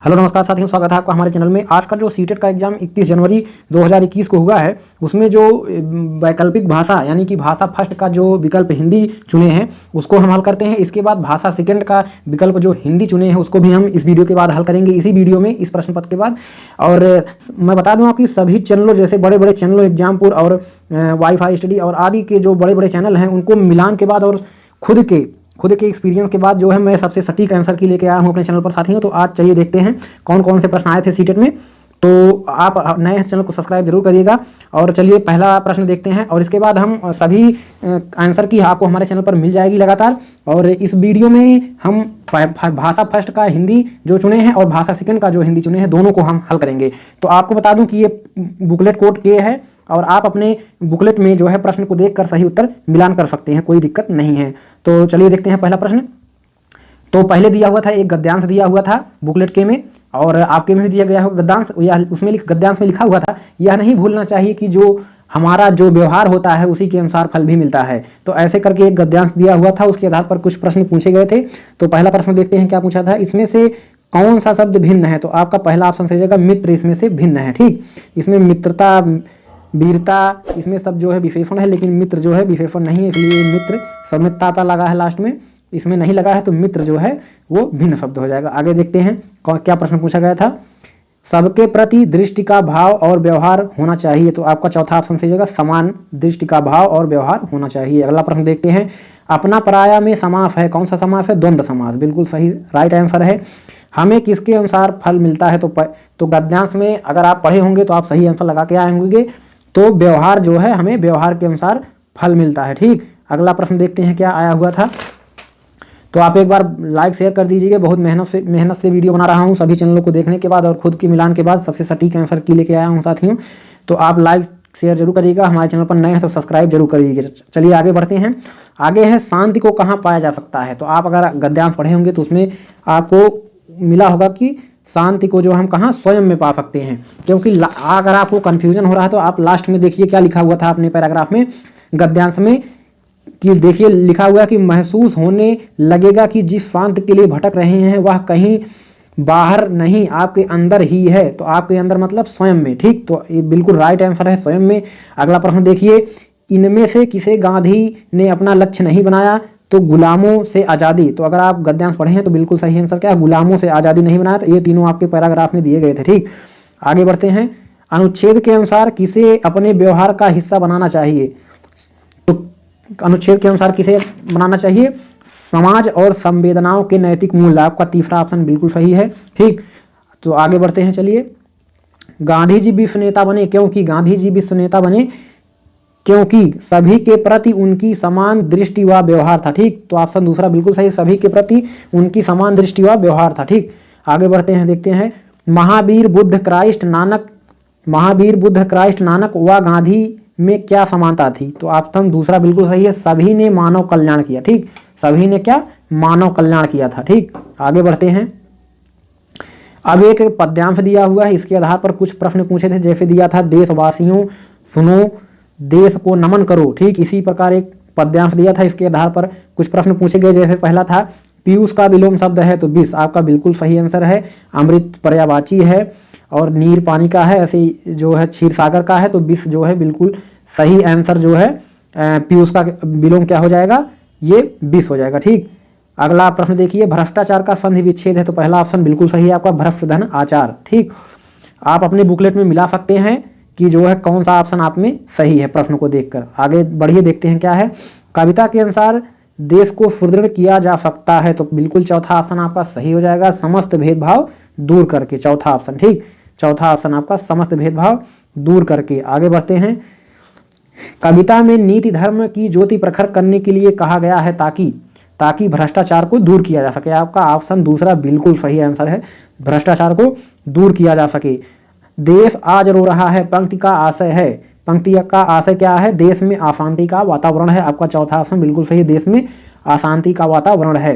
Hello नमस्कार साथियों, स्वागत है आपका हमारे चैनल में। आज का जो सीटेट का एग्जाम 31 जनवरी 2021 को हुआ है, उसमें जो वैकल्पिक भाषा यानी कि भाषा फर्स्ट का जो विकल्प हिंदी चुने हैं उसको हम हल करते हैं। इसके बाद भाषा सेकंड का विकल्प जो हिंदी चुने हैं उसको भी हम इस वीडियो के बाद हल करेंगे, इसी वीडियो में, इस प्रश्न पत्र के बाद। और मैं बता दूँ आपकी सभी चैनलों जैसे बड़े बड़े चैनलों एग्जामपुर और वाईफाई स्टडी और आदि के जो बड़े बड़े चैनल हैं उनको मिलान के बाद और खुद के एक्सपीरियंस के बाद जो है मैं सबसे सटीक आंसर की लेके आया हूँ अपने चैनल पर साथियों। तो आज चलिए देखते हैं कौन कौन से प्रश्न आए थे सीटेट में। तो आप नए चैनल को सब्सक्राइब जरूर करिएगा। और चलिए पहला प्रश्न देखते हैं और इसके बाद हम सभी आंसर की आपको हमारे चैनल पर मिल जाएगी लगातार। और इस वीडियो में हम भाषा फर्स्ट का हिंदी जो चुने हैं और भाषा सेकंड का जो हिंदी चुने हैं दोनों को हम हल करेंगे। तो आपको बता दूं कि ये बुकलेट कोड के है और आप अपने बुकलेट में जो है प्रश्न को देखकर सही उत्तर मिलान कर सकते हैं, कोई दिक्कत नहीं है। तो चलिए देखते हैं पहला प्रश्न। तो पहले दिया हुआ था एक गद्यांश दिया हुआ था बुकलेट के में और आपके में भी दिया गया होगा गद्यांश, या उसमें गद्यांश में लिखा हुआ था, यह नहीं भूलना चाहिए कि जो हमारा जो व्यवहार होता है उसी के अनुसार फल भी मिलता है। तो ऐसे करके एक गद्यांश दिया हुआ था, उसके आधार पर कुछ प्रश्न पूछे गए थे। तो पहला प्रश्न देखते हैं क्या पूछा था। इसमें से कौन सा शब्द भिन्न है? तो आपका पहला ऑप्शन सही जाएगा मित्र, इसमें से भिन्न है। ठीक, इसमें मित्रता, वीरता, इसमें सब जो है विशेषण है, लेकिन मित्र जो है विशेषण नहीं है, इसलिए मित्र सब में ताता लगा है लास्ट में, इसमें नहीं लगा है, तो मित्र जो है वो भिन्न शब्द हो जाएगा। आगे देखते हैं क्या प्रश्न पूछा गया था। सबके प्रति दृष्टि का भाव और व्यवहार होना चाहिए। तो आपका चौथा ऑप्शन सही जाएगा समान दृष्टि का भाव और व्यवहार होना चाहिए। अगला प्रश्न देखते हैं। अपना पराया में समास है, कौन सा समास है? द्वंद्व समास, बिल्कुल सही राइट आंसर है। हमें किसके अनुसार फल मिलता है? तो गद्यांश में अगर आप पढ़े होंगे तो आप सही आंसर लगा के आए होंगे। तो व्यवहार जो है, हमें व्यवहार के अनुसार फल मिलता है। ठीक, अगला प्रश्न देखते हैं क्या आया हुआ था। तो आप एक बार लाइक शेयर कर दीजिएगा, बहुत मेहनत से वीडियो बना रहा हूं सभी चैनलों को देखने के बाद और खुद की मिलान के बाद सबसे सटीक आंसर की लेके आया हूं साथियों। तो आप लाइक शेयर जरूर करिएगा, हमारे चैनल पर नए हैं तो सब्सक्राइब जरूर करिएगा। चलिए आगे बढ़ते हैं। आगे है शांति को कहाँ पाया जा सकता है। तो आप अगर गद्यांश पढ़े होंगे तो उसमें आपको मिला होगा कि शांति को जो हम कहाँ स्वयं में पा सकते हैं। क्योंकि अगर आपको कंफ्यूजन हो रहा है तो आप लास्ट में देखिए क्या लिखा हुआ था अपने पैराग्राफ में गद्यांश में, कि देखिए लिखा हुआ है कि महसूस होने लगेगा कि जिस शांत के लिए भटक रहे हैं वह कहीं बाहर नहीं आपके अंदर ही है। तो आपके अंदर मतलब स्वयं में। ठीक, तो ये बिल्कुल राइट आंसर है, स्वयं में। अगला प्रश्न देखिए। इनमें से किसे गांधी ने अपना लक्ष्य नहीं बनाया? तो गुलामों से आज़ादी। तो अगर आप गद्यांश पढ़े हैं तो बिल्कुल सही आंसर क्या है? गुलामों से आज़ादी नहीं बनाया। तो ये तीनों आपके पैराग्राफ में दिए गए थे। ठीक, आगे बढ़ते हैं। अनुच्छेद के अनुसार किसे अपने व्यवहार का हिस्सा बनाना चाहिए? तो अनुच्छेद के अनुसार किसे बनाना चाहिए? समाज और संवेदनाओं के नैतिक मूल्य। आपका तीसरा ऑप्शन बिल्कुल सही है। ठीक, तो आगे बढ़ते हैं। चलिए, गांधी जी विश्व नेता बने क्योंकि गांधी जी विश्व नेता बने क्योंकि सभी के प्रति उनकी समान दृष्टि व व्यवहार था। ठीक, तो ऑप्शन दूसरा बिल्कुल सही, सभी के प्रति उनकी समान दृष्टि व व्यवहार था। ठीक, आगे बढ़ते हैं, देखते हैं। महावीर बुद्ध क्राइस्ट नानक व गांधी में क्या समानता थी? तो ऑप्शन दूसरा बिल्कुल सही है, सभी ने मानव कल्याण किया। ठीक, सभी ने क्या? मानव कल्याण किया था। ठीक, आगे बढ़ते हैं। अब एक पद्यांश दिया हुआ है, इसके आधार पर कुछ प्रश्न पूछे थे। जैसे दिया था देशवासियों सुनो देश को नमन करो। ठीक, इसी प्रकार एक पद्यांश दिया था, इसके आधार पर कुछ प्रश्न पूछे गए। जैसे पहला था पीयूष का विलोम शब्द है तो विष, आपका बिल्कुल सही आंसर है। अमृत पर्यायवाची है और नीर पानी का है, ऐसे जो है क्षीर सागर का है, तो विष जो है बिल्कुल सही आंसर जो है पीयूष का विलोम क्या हो जाएगा? ये विष हो जाएगा। ठीक, अगला प्रश्न देखिए। भ्रष्टाचार का संधि विच्छेद है तो पहला ऑप्शन बिल्कुल सही है आपका, भ्रष्टधन आचार। ठीक, आप अपने बुकलेट में मिला सकते हैं कि जो है कौन सा ऑप्शन आप में सही है प्रश्न को देखकर। आगे बढ़िए, देखते हैं क्या है। कविता के अनुसार देश को सुदृढ़ किया जा सकता है तो बिल्कुल चौथा ऑप्शन आपका सही हो जाएगा, समस्त भेदभाव दूर करके। चौथा ऑप्शन, ठीक, चौथा ऑप्शन आपका समस्त भेदभाव दूर करके। आगे बढ़ते हैं। कविता में नीति धर्म की ज्योति प्रखर करने के लिए कहा गया है ताकि भ्रष्टाचार को दूर किया जा सके। आपका ऑप्शन दूसरा बिल्कुल सही आंसर है, भ्रष्टाचार को दूर किया जा सके। देश आज रो रहा है पंक्ति का आशय है, पंक्ति का आशय क्या है? देश में अशांति का वातावरण है। आपका चौथा ऑप्शन बिल्कुल सही, देश में अशांति का वातावरण है।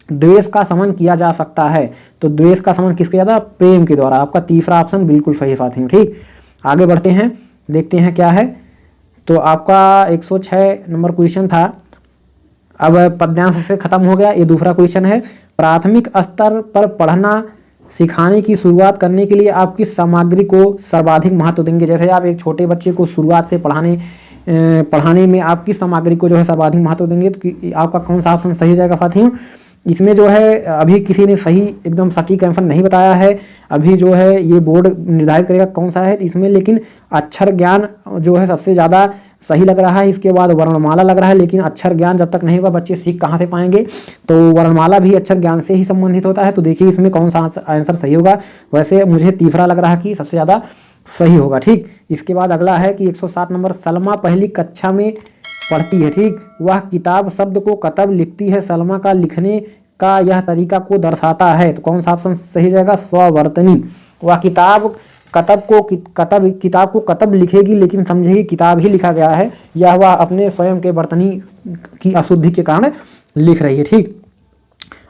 द्वेष का शमन किया जा सकता है तो द्वेष का शमन किसके ज्यादा? प्रेम के द्वारा। आपका तीसरा ऑप्शन बिल्कुल सही साथियों। ठीक, आगे बढ़ते हैं, देखते हैं क्या है। तो आपका 106 नंबर क्वेश्चन था, अब पद्यांश से खत्म हो गया। ये दूसरा क्वेश्चन है। प्राथमिक स्तर पर पढ़ना सिखाने की शुरुआत करने के लिए आप किस सामग्री को सर्वाधिक महत्व देंगे? जैसे आप एक छोटे बच्चे को शुरुआत से पढ़ाने में आप किस सामग्री को जो है सर्वाधिक महत्व देंगे? तो आपका कौन सा ऑप्शन सही हो जाएगा साथियों? इसमें जो है अभी किसी ने सही एकदम सटीक आंसर नहीं बताया है। अभी जो है ये बोर्ड निर्धारित करेगा कौन सा है इसमें, लेकिन अक्षर ज्ञान जो है सबसे ज़्यादा सही लग रहा है। इसके बाद वर्णमाला लग रहा है, लेकिन अक्षर ज्ञान जब तक नहीं होगा बच्चे सीख कहाँ से पाएंगे? तो वर्णमाला भी अक्षर ज्ञान से ही संबंधित होता है। तो देखिए इसमें कौन सा आंसर सही होगा। वैसे मुझे तीसरा लग रहा है कि सबसे ज़्यादा सही होगा। ठीक, इसके बाद अगला है कि 107 नंबर, सलमा पहली कक्षा में पढ़ती है। ठीक, वह किताब शब्द को कतब लिखती है। सलमा का लिखने का यह तरीका को दर्शाता है। तो कौन सा ऑप्शन सही जाएगा? स्ववर्तनी। वह किताब को कतब लिखेगी, लेकिन समझेगी किताब ही लिखा गया है, या वह अपने स्वयं के वर्तनी की अशुद्धि के कारण लिख रही है। ठीक,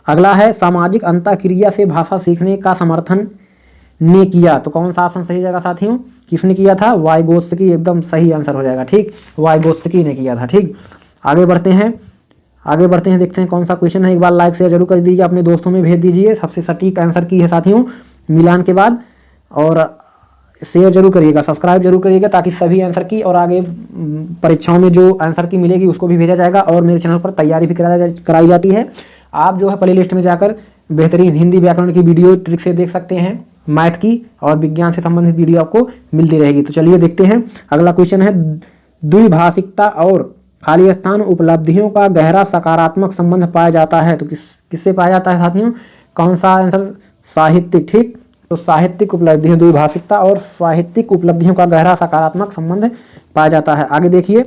अगला है सामाजिक अंतःक्रिया से भाषा सीखने का समर्थन ने किया। तो कौन सा ऑप्शन सही जाएगा साथियों? किसने किया था? वाइगोत्स्की, एकदम सही आंसर हो जाएगा। ठीक, वाइगोत्स्की ने किया था। ठीक, आगे बढ़ते हैं देखते हैं कौन सा क्वेश्चन है। एक बार लाइक शेयर जरूर कर दीजिए, अपने दोस्तों में भेज दीजिए। सबसे सटीक आंसर की है साथियों मिलान के बाद, और शेयर जरूर करिएगा, सब्सक्राइब जरूर करिएगा, ताकि सभी आंसर की और आगे परीक्षाओं में जो आंसर की मिलेगी उसको भी भेजा जाएगा। और मेरे चैनल पर तैयारी भी कराई जाती है। आप जो है प्ले लिस्ट में जाकर बेहतरीन हिंदी व्याकरण की वीडियो ट्रिक से देख सकते हैं। मैथ की और विज्ञान से संबंधित वीडियो आपको मिलती रहेगी। तो चलिए देखते हैं अगला क्वेश्चन है, द्विभाषिकता और खाली स्थान उपलब्धियों का गहरा सकारात्मक संबंध पाया जाता है। तो किससे पाया जाता है साथियों? कौन सा आंसर? साहित्यिक। ठीक, तो साहित्यिक उपलब्धियों, द्विभाषिकता और साहित्यिक उपलब्धियों का गहरा सकारात्मक संबंध पाया जाता है। आगे देखिए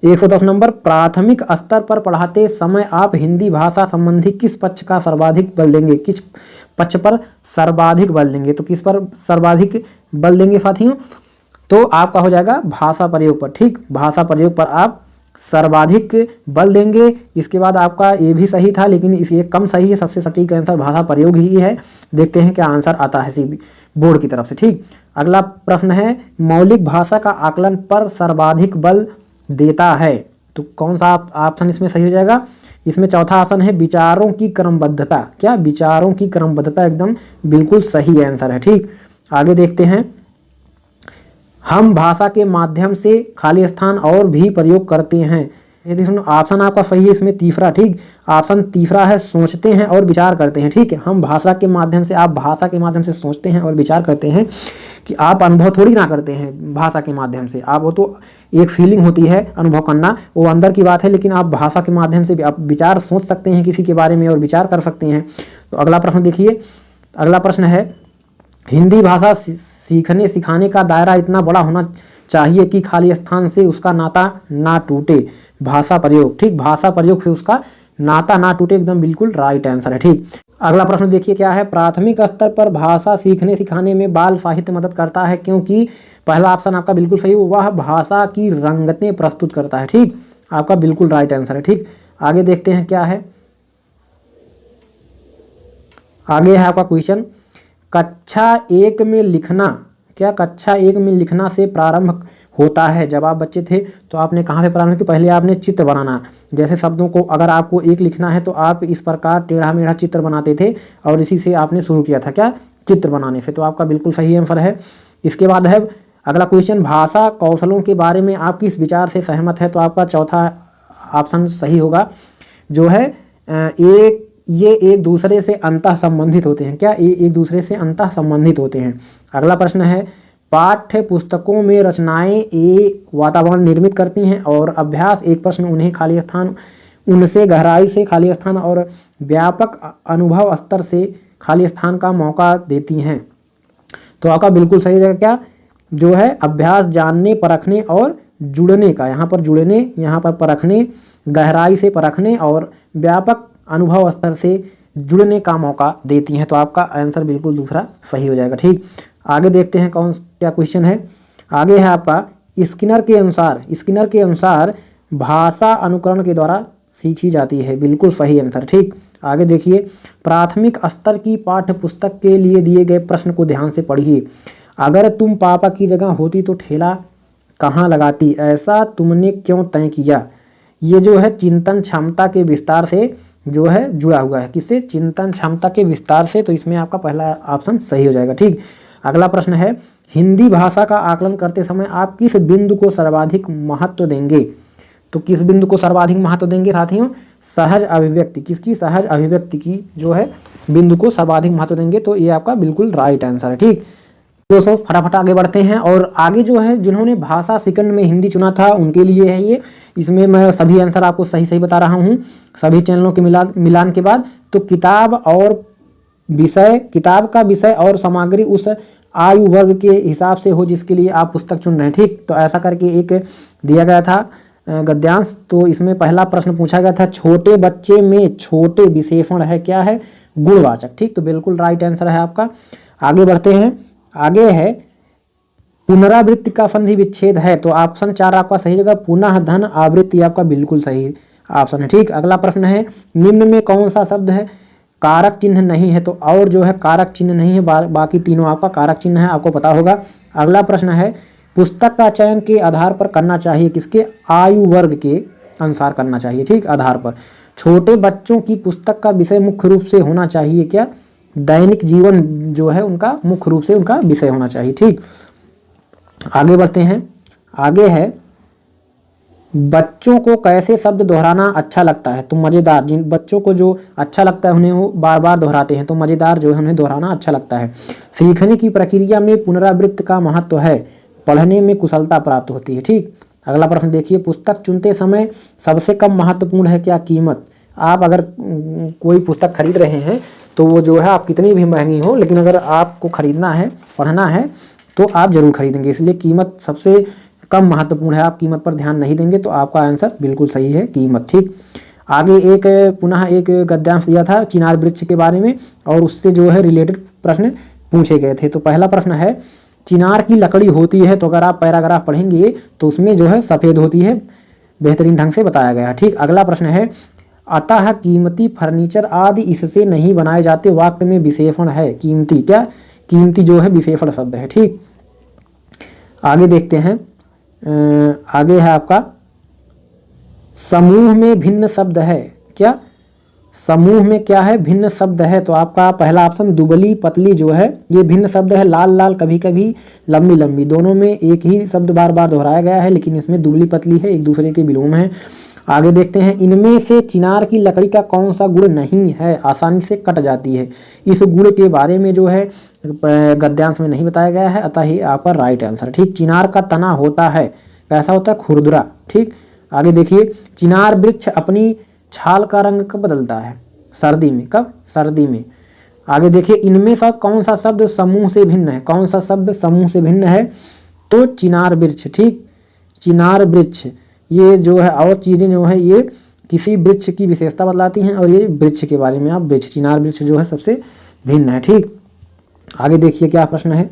110 नंबर, प्राथमिक स्तर पर पढ़ाते समय आप हिंदी भाषा संबंधी किस पक्ष का सर्वाधिक बल देंगे? किस पक्ष पर सर्वाधिक बल देंगे? तो किस पर सर्वाधिक बल देंगे साथियों? तो आपका हो जाएगा भाषा प्रयोग पर। ठीक, भाषा प्रयोग पर आप सर्वाधिक बल देंगे। इसके बाद आपका ये भी सही था, लेकिन ये कम सही है। सबसे सटीक आंसर भाषा प्रयोग ही है। देखते हैं क्या आंसर आता है सीबी बोर्ड की तरफ से। ठीक, अगला प्रश्न है, मौलिक भाषा का आकलन पर सर्वाधिक बल देता है। तो कौन सा ऑप्शन इसमें सही हो जाएगा? इसमें चौथा ऑप्शन है विचारों की क्रमबद्धता। क्या? विचारों की क्रमबद्धता एकदम बिल्कुल सही आंसर है। ठीक, आगे देखते हैं, हम भाषा के माध्यम से खाली स्थान और भी प्रयोग करते हैं। यदि ऑप्शन आपका सही है इसमें तीसरा। ठीक, ऑप्शन तीसरा है सोचते हैं और विचार करते हैं। ठीक है, हम भाषा के माध्यम से, आप भाषा के माध्यम से सोचते हैं और विचार करते हैं, कि आप अनुभव थोड़ी ना करते हैं भाषा के माध्यम से। आप वो तो एक फीलिंग होती है अनुभव करना, वो अंदर की बात है, लेकिन आप भाषा के माध्यम से भी आप विचार सोच सकते हैं किसी के बारे में और विचार कर सकते हैं। तो अगला प्रश्न देखिए, अगला प्रश्न है, हिंदी भाषा सीखने सिखाने का दायरा इतना बड़ा होना चाहिए कि खाली स्थान से उसका नाता ना टूटे। भाषा प्रयोग। ठीक, भाषा प्रयोग से उसका नाता ना टूटे, एकदम बिल्कुल राइट आंसर है। ठीक, अगला प्रश्न देखिए क्या है, प्राथमिक स्तर पर भाषा सीखने सिखाने में बाल साहित्य मदद करता है क्योंकि पहला ऑप्शन आपका बिल्कुल सही, वह भाषा की रंगतें प्रस्तुत करता है। ठीक, आपका बिल्कुल राइट आंसर है। ठीक, आगे देखते हैं क्या है। आगे है आपका क्वेश्चन, कक्षा 1 में लिखना। क्या? कक्षा 1 में लिखना से प्रारंभ होता है। जब आप बच्चे थे तो आपने कहाँ से प्रारंभ किया? पहले आपने चित्र बनाना, जैसे शब्दों को अगर आपको एक लिखना है तो आप इस प्रकार टेढ़ा मेढ़ा चित्र बनाते थे, और इसी से आपने शुरू किया था। क्या? चित्र बनाने से। तो आपका बिल्कुल सही आंसर है। इसके बाद है अगला क्वेश्चन, भाषा कौशलों के बारे में आप किस विचार से सहमत है? तो आपका चौथा ऑप्शन सही होगा, जो है ये एक दूसरे से अंतः संबंधित होते हैं। क्या? ये एक दूसरे से अंतः संबंधित होते हैं। अगला प्रश्न है, पाठ्य पुस्तकों में रचनाएं एक वातावरण निर्मित करती हैं और अभ्यास एक प्रश्न उन्हें खाली स्थान, उनसे गहराई से खाली स्थान और व्यापक अनुभव स्तर से खाली स्थान का मौका देती हैं। तो आपका बिल्कुल सही जगह क्या जो है, अभ्यास जानने परखने और जुड़ने का। यहाँ पर जुड़ने, यहाँ पर परखने, गहराई से परखने और व्यापक अनुभव स्तर से जुड़ने का मौका देती हैं। तो आपका आंसर बिल्कुल दूसरा सही हो जाएगा। ठीक, आगे देखते हैं कौन क्या क्वेश्चन है। आगे है आपका, स्किनर के अनुसार भाषा अनुकरण के द्वारा सीखी जाती है। बिल्कुल सही आंसर। ठीक, आगे देखिए, प्राथमिक स्तर की पाठ्य पुस्तक के लिए दिए गए प्रश्न को ध्यान से पढ़िए। अगर तुम पापा की जगह होती तो ठेला कहाँ लगाती, ऐसा तुमने क्यों तय किया। ये जो है चिंतन क्षमता के विस्तार से जो है जुड़ा हुआ है, किससे? चिंतन क्षमता के विस्तार से। तो इसमें आपका पहला ऑप्शन सही हो जाएगा। ठीक, अगला प्रश्न है, हिंदी भाषा का आकलन करते समय आप किस बिंदु को सर्वाधिक महत्व देंगे? तो किस बिंदु को सर्वाधिक महत्व देंगे साथियों? सहज अभिव्यक्ति। किसकी? सहज अभिव्यक्ति की जो है बिंदु को सर्वाधिक महत्व देंगे। तो ये आपका बिल्कुल राइट आंसर है। ठीक दोस्तों, फटाफट आगे बढ़ते हैं। और आगे जो है जिन्होंने भाषा सेकंड में हिंदी चुना था उनके लिए है ये। इसमें मैं सभी आंसर आपको सही सही बता रहा हूँ सभी चैनलों के मिलान के बाद। तो किताब और विषय, किताब का विषय और सामग्री उस आयु वर्ग के हिसाब से हो जिसके लिए आप पुस्तक चुन रहे हैं। ठीक, तो ऐसा करके एक दिया गया था गद्यांश। तो इसमें पहला प्रश्न पूछा गया था, छोटे बच्चे में छोटे विशेषण है, क्या है? गुणवाचक। ठीक, तो बिल्कुल राइट आंसर है आपका। आगे बढ़ते हैं। आगे है, पुनरावृत्ति का संधि विच्छेद है। तो ऑप्शन 4 आपका सही जगह, पुनः धन आवृत्ति आपका बिल्कुल सही ऑप्शन है। ठीक, अगला प्रश्न है, निम्न में कौन सा शब्द है कारक चिन्ह नहीं है? तो और जो है कारक चिन्ह नहीं है, बाकी तीनों आपका कारक चिन्ह है, आपको पता होगा। अगला प्रश्न है, पुस्तक का चयन के आधार पर करना चाहिए, किसके? आयु वर्ग के अनुसार करना चाहिए। ठीक, आधार पर। छोटे बच्चों की पुस्तक का विषय मुख्य रूप से होना चाहिए, क्या? दैनिक जीवन जो है उनका मुख्य रूप से उनका विषय होना चाहिए। ठीक, आगे बढ़ते हैं। आगे है, बच्चों को कैसे शब्द दोहराना अच्छा लगता है? तो मज़ेदार। जिन बच्चों को जो अच्छा लगता है उन्हें वो बार बार दोहराते हैं, तो मज़ेदार जो है उन्हें दोहराना अच्छा लगता है। सीखने की प्रक्रिया में पुनरावृत्ति का महत्व है, पढ़ने में कुशलता प्राप्त होती है। ठीक, अगला प्रश्न देखिए, पुस्तक चुनते समय सबसे कम महत्वपूर्ण है क्या? कीमत। आप अगर कोई पुस्तक खरीद रहे हैं तो वो जो है आप कितनी भी महंगी हो, लेकिन अगर आपको खरीदना है, पढ़ना है, तो आप जरूर खरीदेंगे। इसलिए कीमत सबसे कम महत्वपूर्ण है। आप कीमत पर ध्यान नहीं देंगे तो आपका आंसर बिल्कुल सही है, कीमत। ठीक, आगे एक पुनः एक गद्यांश दिया था चिनार वृक्ष के बारे में और उससे जो है रिलेटेड प्रश्न पूछे गए थे। तो पहला प्रश्न है, चिनार की लकड़ी होती है, तो अगर आप पैराग्राफ पढ़ेंगे तो उसमें जो है सफ़ेद होती है, बेहतरीन ढंग से बताया गया है। ठीक, अगला प्रश्न है, अतः कीमती फर्नीचर आदि इससे नहीं बनाए जाते, वाक्य में विशेषण है। कीमती, क्या? कीमती जो है विशेषण शब्द है। ठीक, आगे देखते हैं। आगे है आपका, समूह में भिन्न शब्द है, क्या? समूह में क्या है? भिन्न शब्द है। तो आपका पहला ऑप्शन दुबली पतली जो है ये भिन्न शब्द है। लाल लाल, कभी कभी लंबी लंबी, दोनों में एक ही शब्द बार बार दोहराया गया है, लेकिन इसमें दुबली पतली है, एक दूसरे के विलोम है। आगे देखते हैं, इनमें से चिनार की लकड़ी का कौन सा गुण नहीं है, आसानी से कट जाती है? इस गुण के बारे में जो है गद्यांश में नहीं बताया गया है, अतः ही आपका राइट आंसर। ठीक, चिनार का तना होता है, कैसा होता है? खुरदुरा। ठीक, आगे देखिए, चिनार वृक्ष अपनी छाल का रंग कब बदलता है? सर्दी में। कब? सर्दी में। आगे देखिए, इनमें से कौन सा शब्द समूह से भिन्न है? कौन सा शब्द समूह से भिन्न है? तो चिनार वृक्ष। ठीक, चिनार वृक्ष ये जो है और चीज़ें जो है ये किसी वृक्ष की विशेषता बतलाती हैं और ये वृक्ष के बारे में आप वृक्ष, चिनार वृक्ष जो है सबसे भिन्न है। ठीक, आगे देखिए क्या प्रश्न है।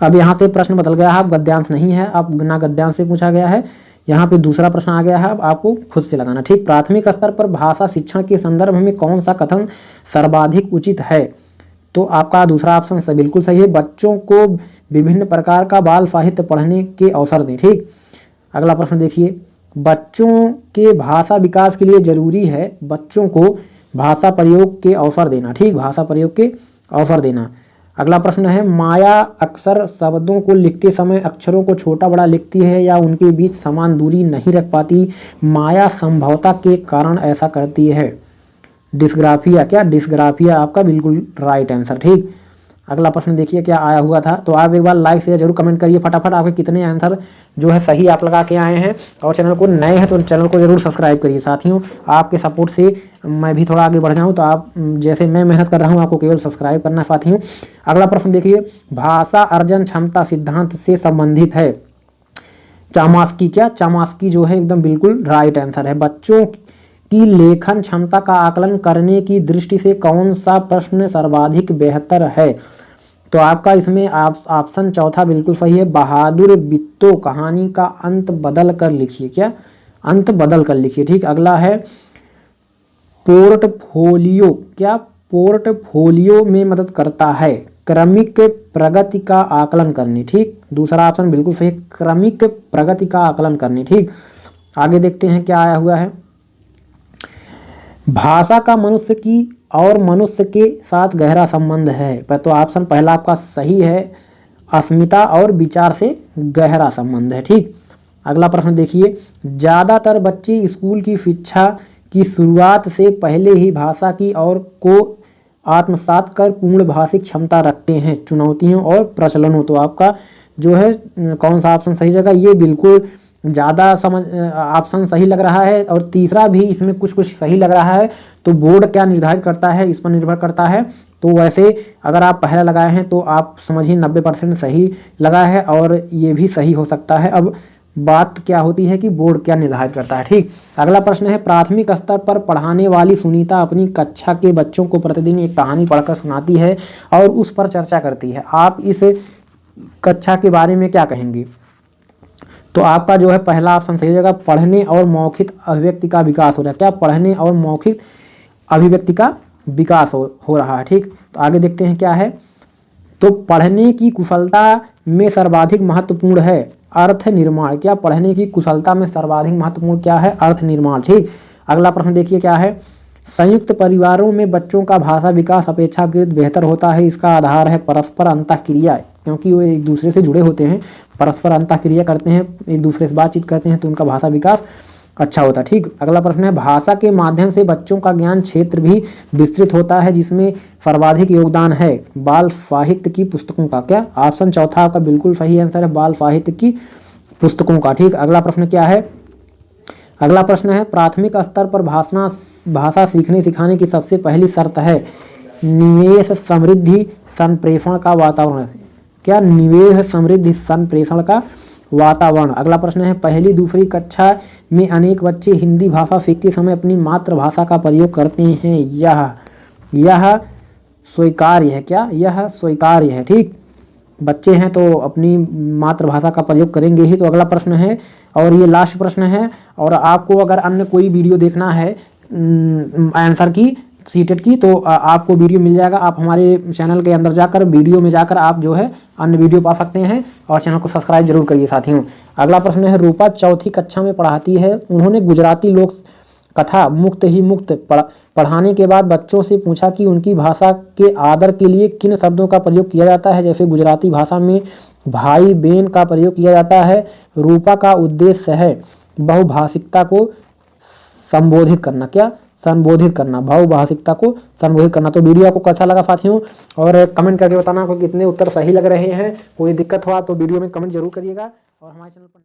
अब यहाँ से प्रश्न बदल गया है, अब गद्यांश नहीं है, अब ना गद्यांश से पूछा गया है, यहाँ पे दूसरा प्रश्न आ गया है, अब आपको खुद से लगाना। ठीक, प्राथमिक स्तर पर भाषा शिक्षण के संदर्भ में कौन सा कथन सर्वाधिक उचित है? तो आपका दूसरा ऑप्शन से बिल्कुल सही है, बच्चों को विभिन्न प्रकार का बाल साहित्य पढ़ने के अवसर दें। ठीक, अगला प्रश्न देखिए, बच्चों के भाषा विकास के लिए जरूरी है बच्चों को भाषा प्रयोग के अवसर देना। ठीक, भाषा प्रयोग के अवसर देना। अगला प्रश्न है, माया अक्सर शब्दों को लिखते समय अक्षरों को छोटा बड़ा लिखती है या उनके बीच समान दूरी नहीं रख पाती? माया संभवता के कारण ऐसा करती है। डिस्ग्राफिया, क्या? डिस्ग्राफिया आपका बिल्कुल राइट आंसर। ठीक, अगला प्रश्न देखिए क्या आया हुआ था। तो आप एक बार लाइक शेयर जरूर कमेंट करिए फटाफट, आपके कितने आंसर जो है सही आप लगा के आए हैं। और चैनल को नए हैं तो चैनल को जरूर सब्सक्राइब करिए साथियों, आपके सपोर्ट से मैं भी थोड़ा आगे बढ़ जाऊं। तो आप जैसे मैं मेहनत कर रहा हूं, आपको केवल सब्सक्राइब करना है साथियों। अगला प्रश्न देखिए, भाषा अर्जन क्षमता सिद्धांत से संबंधित है चामास्की। क्या? चामास्की जो है एकदम बिल्कुल राइट आंसर है। बच्चों की लेखन क्षमता का आकलन करने की दृष्टि से कौन सा प्रश्न सर्वाधिक बेहतर है? तो आपका इसमें ऑप्शन चौथा बिल्कुल सही है, बहादुर बित्तो कहानी का अंत बदल कर लिखिए। क्या? अंत बदल कर लिखिए। ठीक, अगला है पोर्टफोलियो। क्या? पोर्टफोलियो में मदद करता है क्रमिक प्रगति का आकलन करने। ठीक, दूसरा ऑप्शन बिल्कुल सही, क्रमिक प्रगति का आकलन करने। ठीक, आगे देखते हैं क्या आया हुआ है। भाषा का मनुष्य की और मनुष्य के साथ गहरा संबंध है। पर तो ऑप्शन पहला आपका सही है, अस्मिता और विचार से गहरा संबंध है। ठीक, अगला प्रश्न देखिए, ज़्यादातर बच्चे स्कूल की शिक्षा की शुरुआत से पहले ही भाषा की और को आत्मसात कर पूर्ण भाषिक क्षमता रखते हैं। चुनौतियों और प्रचलनों, तो आपका जो है कौन सा ऑप्शन सही रहेगा? ये बिल्कुल ज़्यादा समझ ऑप्शन सही लग रहा है, और तीसरा भी इसमें कुछ कुछ सही लग रहा है। तो बोर्ड क्या निर्धारित करता है इस पर निर्भर करता है। तो वैसे अगर आप पहला लगाए हैं तो आप समझिए 90% सही लगा है, और ये भी सही हो सकता है। अब बात क्या होती है कि बोर्ड क्या निर्धारित करता है। ठीक, अगला प्रश्न है, प्राथमिक स्तर पर पढ़ाने वाली सुनीता अपनी कक्षा के बच्चों को प्रतिदिन एक कहानी पढ़कर सुनाती है और उस पर चर्चा करती है। आप इस कक्षा के बारे में क्या कहेंगे? तो आपका जो है पहला ऑप्शन सही हो जाएगा, पढ़ने और मौखिक अभिव्यक्ति का विकास हो रहा है। क्या? पढ़ने और मौखिक अभिव्यक्ति का विकास हो रहा है। ठीक, तो आगे देखते हैं क्या है। तो पढ़ने की कुशलता में सर्वाधिक महत्वपूर्ण है अर्थ निर्माण। क्या? पढ़ने की कुशलता में सर्वाधिक महत्वपूर्ण क्या है? अर्थ निर्माण। ठीक, अगला प्रश्न देखिए क्या है, संयुक्त परिवारों में बच्चों का भाषा विकास अपेक्षाकृत बेहतर होता है। इसका आधार है परस्पर अंतःक्रिया, क्योंकि वो एक दूसरे से जुड़े होते हैं, परस्पर अंतःक्रिया करते हैं, एक दूसरे से बातचीत करते हैं, तो उनका भाषा विकास अच्छा होता है। ठीक, अगला प्रश्न है, भाषा के माध्यम से बच्चों का ज्ञान क्षेत्र भी विस्तृत होता है, जिसमें सर्वाधिक योगदान है बाल साहित्य की पुस्तकों का। क्या? ऑप्शन चौथा आपका बिल्कुल सही आंसर है, बाल साहित्य की पुस्तकों का। ठीक, अगला प्रश्न क्या है? अगला प्रश्न है, प्राथमिक स्तर पर भाषा सीखने सिखाने की सबसे पहली शर्त है निवेश समृद्धि संप्रेषण का वातावरण। क्या? निवेश समृद्धि संप्रेषण का वातावरण। अगला प्रश्न है, पहली दूसरी कक्षा में अनेक बच्चे हिंदी भाषा सीखते समय अपनी मातृभाषा का प्रयोग करते हैं, यह स्वीकार्य है। क्या? यह स्वीकार्य है। ठीक, बच्चे हैं तो अपनी मातृभाषा का प्रयोग करेंगे ही। तो अगला प्रश्न है, और ये लास्ट प्रश्न है, और आपको अगर अन्य कोई वीडियो देखना है आंसर की सीटेट की, तो आपको वीडियो मिल जाएगा। आप हमारे चैनल के अंदर जाकर वीडियो में जाकर आप जो है अन्य वीडियो पा सकते हैं, और चैनल को सब्सक्राइब जरूर करिए साथियों। अगला प्रश्न है, रूपा चौथी कक्षा में पढ़ाती है। उन्होंने गुजराती लोक कथा मुक्त ही मुक्त पढ़ाने के बाद बच्चों से पूछा कि उनकी भाषा के आदर के लिए किन शब्दों का प्रयोग किया जाता है। जैसे गुजराती भाषा में भाई बहन का प्रयोग किया जाता है। रूपा का उद्देश्य है बहुभाषिकता को संबोधित करना। क्या? संबोधित करना, बहुभाषिकता को संबोधित करना। तो वीडियो आपको कैसा लगा साथियों, और कमेंट करके बताना आपको कितने उत्तर सही लग रहे हैं। कोई दिक्कत हुआ तो वीडियो में कमेंट जरूर करिएगा, और हमारे चैनल पर